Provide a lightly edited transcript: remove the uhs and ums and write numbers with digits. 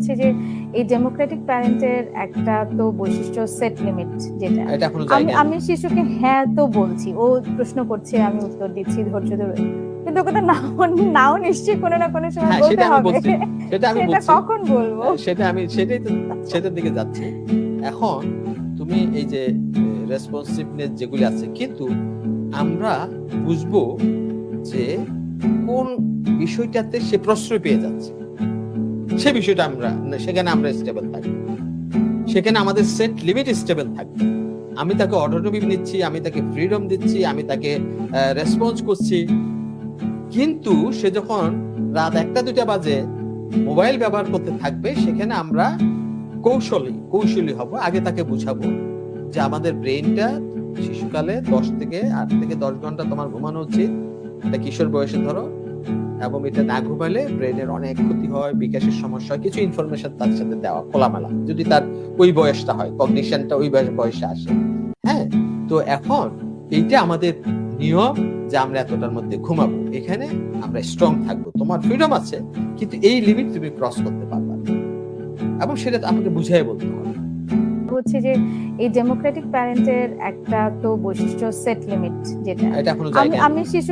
হচ্ছে যে এই ডেমোক্রেটিক প্যারেন্টের একটা তো বৈশিষ্ট্য সেট লিমিট, যেটা এটা এখনো আমি যায়নি। আমি শিশুকে হ্যাঁ তো বলছি, ও প্রশ্ন করছে, আমি উত্তর দিচ্ছি ধৈর্য ধরে, কিন্তু ওকে তো নাও নিশ্চয়ই কোনো না কোনো সময় হ্যাঁ, বলতে সেটা আমি হবে। বলছি, সেটা আমি সেটা বলছি। কখন বলবো? সেটাই তো, সেটার দিকে যাচ্ছি। এখন তুমি এই যে রেসপন্সিভনেস যেগুলি আছে, কিন্তু আমরা বুঝবো যে কোন বিষয়টাতে সে প্রশ্রয় পেয়ে যাচ্ছে, সে বিষয়টা সেখানে আমরা স্টেবল থাকবো, সেখানে আমাদের সেট লিমিট স্টেবল থাকবে। আমি তাকে অটোনমি নিচ্ছি, আমি তাকে ফ্রিডম দিচ্ছি, আমি তাকে রেসপন্স করছি, কিন্তু সে যখন রাত 1টা 2টা বাজে মোবাইল ব্যবহার করতে থাকবে, সেখানে আমরা কৌশলী হব। আগে তাকে বুঝাবো যে আমাদের ব্রেইনটা শিশুকালে 8 থেকে 10 ঘন্টা তোমার ঘুমানো উচিত, এটা কিশোর বয়সে ধরো, এবং এটা না ঘুমালে ব্রেনের অনেক ক্ষতি হয়, বিকাশের সমস্যা হয়, কিছু ইনফরমেশন তার সাথে দেওয়া খোলামেলা, যদি তার ওই বয়সটা হয়, কগনিশনটা ওই বয়সে আসে। হ্যাঁ, তো এখন এইটা আমাদের নিয়ম যে আমরা এতটার মধ্যে ঘুমাবো, এখানে আমরা স্ট্রং থাকবো, তোমার ফ্রিডম আছে, কিন্তু এই লিমিট তুমি ক্রস করতে পারবা না, এবং সেটা আমাকে বুঝিয়ে বলতে হবে। হচ্ছে যে এই ডেমোক্রেটিক প্যারেন্টের একটা তো বৈশিষ্ট্য সেট লিমিট, যেটা এটা এখনো আমি যায়নি। আমি শিশু